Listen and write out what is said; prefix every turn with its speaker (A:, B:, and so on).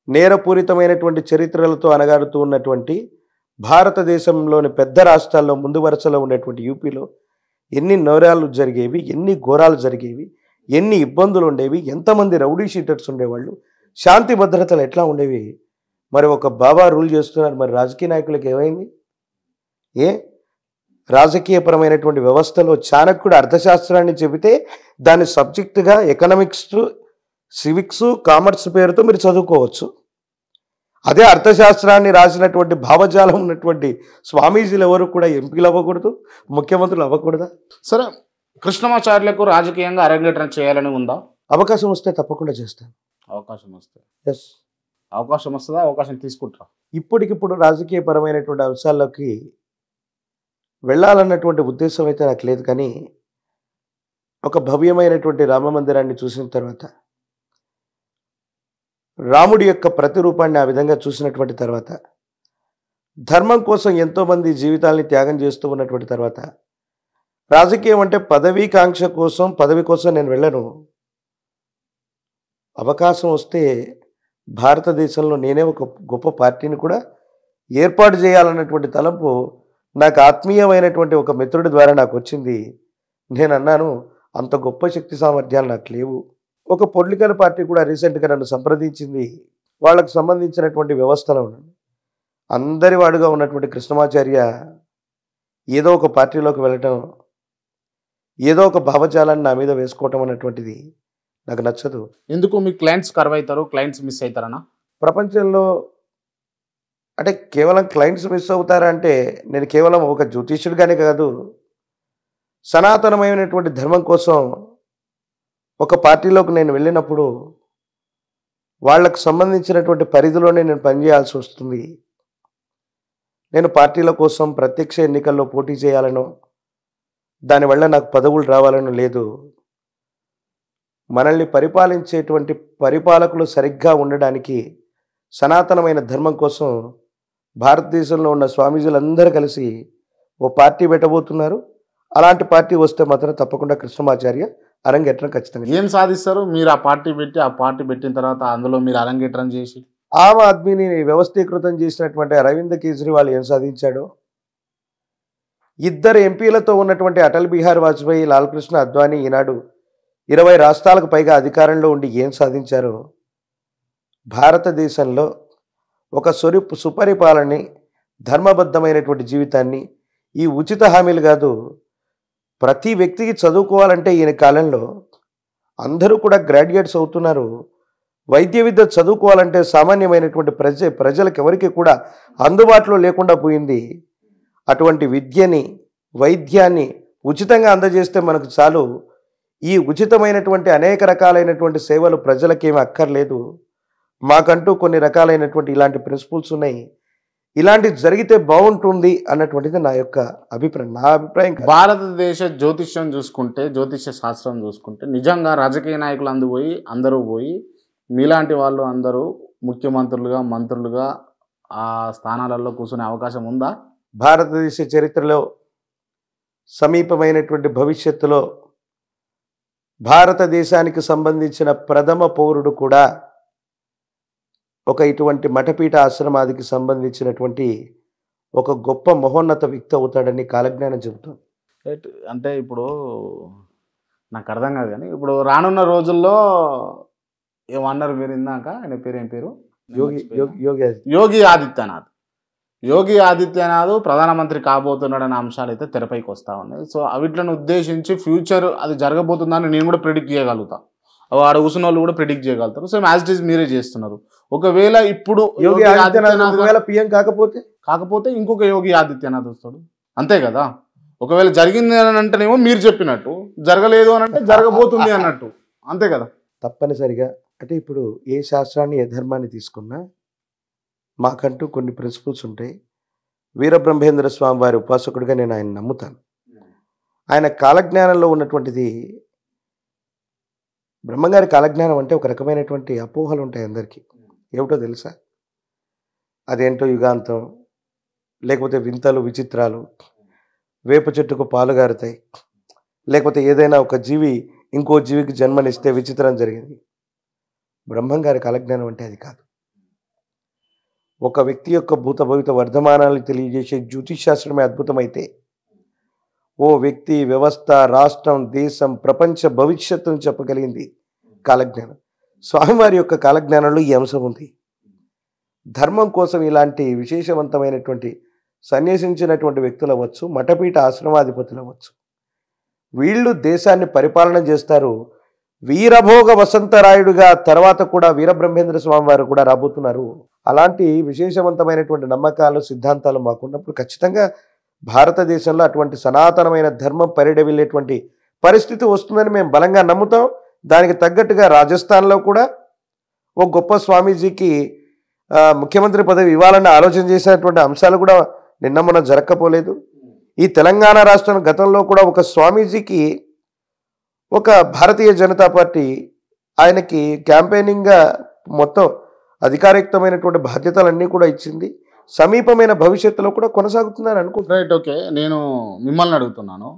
A: నేరపూరితమైనటువంటి చరిత్రలతో అనగాడుతూ ఉన్నటువంటి భారతదేశంలోని పెద్ద రాష్ట్రాల్లో ముందు వరుసలో ఉండేటువంటి యూపీలో ఎన్ని నేరాలు జరిగేవి, ఎన్ని ఘోరాలు జరిగేవి, ఎన్ని ఇబ్బందులు ఉండేవి, ఎంతమంది రౌడీ షీటర్స్ ఉండేవాళ్ళు, శాంతి భద్రతలు ఎట్లా ఉండేవి. మరి ఒక బాబా రూల్ చేస్తున్నారు. మరి రాజకీయ నాయకులకు ఏమైంది? ఏ రాజకీయపరమైనటువంటి వ్యవస్థలో చాణక్యుడు అర్థశాస్త్రాన్ని చెబితే దాని సబ్జెక్టుగా ఎకనామిక్స్, సివిక్స్, కామర్స్ పేరుతో మీరు చదువుకోవచ్చు. అదే అర్థశాస్త్రాన్ని రాసినటువంటి భావజాలం ఉన్నటువంటి స్వామీజీలు ఎవరు కూడా ఎంపీలు అవ్వకూడదు, ముఖ్యమంత్రులు అవ్వకూడదా?
B: సరే, కృష్ణమాచార్యులకు రాజకీయంగా అరంగేట్రం చేయాలని ఉందా?
A: అవకాశం వస్తే తప్పకుండా చేస్తాను.
B: అవకాశం వస్తే
A: ఎస్.
B: అవకాశం వస్తుందా? అవకాశం తీసుకుంటారా?
A: ఇప్పటికిప్పుడు రాజకీయపరమైనటువంటి అంశాల్లోకి వెళ్ళాలన్నటువంటి ఉద్దేశం అయితే నాకు లేదు. కానీ ఒక భవ్యమైనటువంటి రామ మందిరాన్ని చూసిన తర్వాత, రాముడి యొక్క ప్రతిరూపాన్ని ఆ విధంగా చూసినటువంటి తర్వాత, ధర్మం కోసం ఎంతోమంది జీవితాల్ని త్యాగం చేస్తూ ఉన్నటువంటి తర్వాత, రాజకీయం అంటే పదవీకాంక్ష కోసం, పదవి కోసం నేను వెళ్ళను. అవకాశం వస్తే భారతదేశంలో నేనే ఒక గొప్ప పార్టీని కూడా ఏర్పాటు చేయాలన్నటువంటి తలంపు నాకు ఆత్మీయమైనటువంటి ఒక మిత్రుడి ద్వారా నాకు వచ్చింది. నేను అన్నాను, అంత గొప్ప శక్తి సామర్థ్యాలు నాకు లేవు. ఒక పొలిటికల్ పార్టీ కూడా రీసెంట్గా నన్ను సంప్రదించింది. వాళ్ళకు సంబంధించినటువంటి వ్యవస్థలో ఉన్నాను. అందరి వాడుగా ఉన్నటువంటి కృష్ణమాచార్య ఏదో ఒక పార్టీలోకి వెళ్ళటం, ఏదో ఒక భావజాలాన్ని నా మీద వేసుకోవటం అన్నటువంటిది నాకు నచ్చదు.
B: ఎందుకు మీ క్లయింట్స్ కర్వ్ అవుతారు, క్లయింట్స్ మిస్ అవుతారనా?
A: ప్రపంచంలో అంటే కేవలం క్లయింట్స్ మిస్ అవుతారా అంటే, నేను కేవలం ఒక జ్యోతిష్యుడిగానే కాదు, సనాతనమైనటువంటి ధర్మం కోసం ఒక పార్టీలోకి నేను వెళ్ళినప్పుడు వాళ్ళకు సంబంధించినటువంటి పరిధిలోనే నేను పనిచేయాల్సి వస్తుంది. నేను పార్టీల కోసం ప్రత్యక్ష ఎన్నికల్లో పోటీ చేయాలనో, దానివల్ల నాకు పదవులు రావాలనో లేదు. మనల్ని పరిపాలించేటువంటి పరిపాలకులు సరిగ్గా ఉండడానికి సనాతనమైన ధర్మం కోసం భారతదేశంలో ఉన్న స్వామీజీలందరూ కలిసి ఓ పార్టీ పెట్టబోతున్నారు. అలాంటి పార్టీ వస్తే మాత్రం తప్పకుండా కృష్ణమాచార్య అరంగేట్రం ఖచ్చితంగా.
B: ఏం సాధిస్తారు మీరు ఆ పార్టీ పెట్టి, ఆ పార్టీ పెట్టిన తర్వాత అందులో మీరు అరంగేట్రం చేసి?
A: ఆమ్ ఆద్మీని వ్యవస్థీకృతం చేసినటువంటి అరవింద్ కేజ్రీవాల్ ఏం సాధించాడో, ఇద్దరు ఎంపీలతో ఉన్నటువంటి అటల్ బిహారీ వాజ్పేయి, లాల్ కృష్ణ అద్వానీ ఈనాడు 20 రాష్ట్రాలకు పైగా అధికారంలో ఉండి ఏం సాధించారో, భారతదేశంలో ఒక సుపరిపాలనని, ధర్మబద్ధమైనటువంటి జీవితాన్ని, ఈ ఉచిత హామీలు కాదు, ప్రతి వ్యక్తికి చదువుకోవాలంటే ఈయన కాలంలో అందరూ కూడా గ్రాడ్యుయేట్స్ అవుతున్నారు. వైద్య విద్య చదువుకోవాలంటే సామాన్యమైనటువంటి ప్రజలకు ఎవరికి కూడా అందుబాటులో లేకుండా పోయింది. అటువంటి విద్యని, వైద్యాన్ని ఉచితంగా అందజేస్తే మనకు చాలు. ఈ ఉచితమైనటువంటి అనేక రకాలైనటువంటి సేవలు ప్రజలకేమీ అక్కర్లేదు. మాకంటూ కొన్ని రకాలైనటువంటి ఇలాంటి ప్రిన్సిపల్స్ ఉన్నాయి. ఇలాంటివి జరిగితే బాగుంటుంది అన్నటువంటిది నా యొక్క అభిప్రాయం. నా అభిప్రాయం కాదు.
B: భారతదేశ జ్యోతిష్యం చూసుకుంటే, జ్యోతిష్య శాస్త్రం చూసుకుంటే, నిజంగా రాజకీయ నాయకులు అందరూ పోయి మీలాంటి వాళ్ళు అందరూ ముఖ్యమంత్రులుగా, మంత్రులుగా ఆ స్థానాలలో కూర్చునే అవకాశం ఉందా?
A: భారతదేశ చరిత్రలో సమీపమైనటువంటి భవిష్యత్తులో భారతదేశానికి సంబంధించిన ప్రథమ పౌరుడు కూడా ఒక ఇటువంటి మఠపీఠ ఆశ్రమాదికి సంబంధించినటువంటి ఒక గొప్ప మహోన్నత వ్యక్తి అవుతాడని కాలజ్ఞానం చెబుతుంది.
B: అంటే ఇప్పుడు నాకు అర్థం కాదు, కానీ ఇప్పుడు రానున్న రోజుల్లో ఏమన్నారు మీరు ఇందాక, ఆయన పేరు ఏం పేరు? యోగి ఆదిత్యనాథ్. యోగి ఆదిత్యనాథ్ ప్రధానమంత్రి కాబోతున్నాడనే అంశాలు అయితే తెరపైకి వస్తూ ఉన్నాయి. సో వీటిని ఉద్దేశించి ఫ్యూచర్ అది జరగబోతుందని నేను కూడా ప్రిడిక్ట్ చేయగలుగుతా, వాడు కూర్చున్న వాళ్ళు కూడా ప్రిడిక్ట్ చేయగలుగుతారు. సో యాజ్ ఇట్ ఈజ్ మీరే చేస్తున్నారు. ఒకవేళ ఇప్పుడు
A: యోగి ఆదిత్యనాథ్
B: కాకపోతే ఇంకొక యోగి ఆదిత్యనాథ్ వస్తాడు, అంతే కదా? ఒకవేళ జరిగింది అని అంటేనేమో మీరు చెప్పినట్టు, జరగలేదు అని అంటే జరగబోతుంది అన్నట్టు, అంతే కదా?
A: తప్పనిసరిగా. అంటే ఇప్పుడు ఏ శాస్త్రాన్ని, ఏ ధర్మాన్ని తీసుకున్నా మాకంటూ కొన్ని ప్రిన్సిపల్స్ ఉంటాయి. వీరబ్రహ్మేంద్ర స్వామి వారి ఉపాసకుడిగా నేను ఆయన నమ్ముతాను. ఆయన కాలజ్ఞానంలో ఉన్నటువంటిది, బ్రహ్మంగారి కాలజ్ఞానం అంటే ఒక రకమైనటువంటి అపోహలు ఉంటాయి అందరికీ. ఏమిటో తెలుసా? అదేంటో యుగాంతం, లేకపోతే వింతలు విచిత్రాలు, వేప చెట్టుకు పాలు గారుతాయి, లేకపోతే ఏదైనా ఒక జీవి ఇంకో జీవికి జన్మనిస్తే విచిత్రం జరిగింది. బ్రహ్మంగారి కాలజ్ఞానం అంటే అది కాదు. ఒక వ్యక్తి యొక్క భూత భవిత వర్ధమానాలు తెలియజేసే జ్యోతిషాస్త్రమే అద్భుతమైతే ఓ వ్యక్తి, వ్యవస్థ, రాష్ట్రం, దేశం, ప్రపంచ భవిష్యత్తును చెప్పగలిగింది కాలజ్ఞానం. స్వామివారి యొక్క కాలజ్ఞానంలో ఈ అంశం ఉంది. ధర్మం కోసం ఇలాంటి విశేషవంతమైనటువంటి సన్యసించినటువంటి వ్యక్తులు అవ్వచ్చు, మఠపీఠ ఆశ్రమాధిపతులు అవ్వచ్చు, వీళ్ళు దేశాన్ని పరిపాలన చేస్తారు. వీరభోగ వసంతరాయుడుగా తర్వాత కూడా వీరబ్రహ్మేంద్ర స్వామి వారు కూడా రాబోతున్నారు. అలాంటి విశేషవంతమైనటువంటి నమ్మకాలు, సిద్ధాంతాలు మాకున్నప్పుడు ఖచ్చితంగా భారతదేశంలో అటువంటి సనాతనమైన ధర్మం పరిడవిల్లేటువంటి పరిస్థితి వస్తుందని మేము బలంగా నమ్ముతాం. దానికి తగ్గట్టుగా రాజస్థాన్లో కూడా ఒక గొప్ప స్వామీజీకి ముఖ్యమంత్రి పదవి ఇవ్వాలని ఆలోచన చేసినటువంటి అంశాలు కూడా నిన్న మొన్న జరగకపోలేదు. ఈ తెలంగాణ రాష్ట్రం గతంలో కూడా ఒక స్వామీజీకి ఒక భారతీయ జనతా పార్టీ ఆయనకి క్యాంపెయినింగ్గా మొత్తం అధికారయుక్తమైనటువంటి బాధ్యతలన్నీ కూడా ఇచ్చింది. సమీపమైన భవిష్యత్తులో కూడా కొనసాగుతుందని అనుకుంటున్నాను.
B: Right, okay. నేను మిమ్మల్ని అడుగుతున్నాను,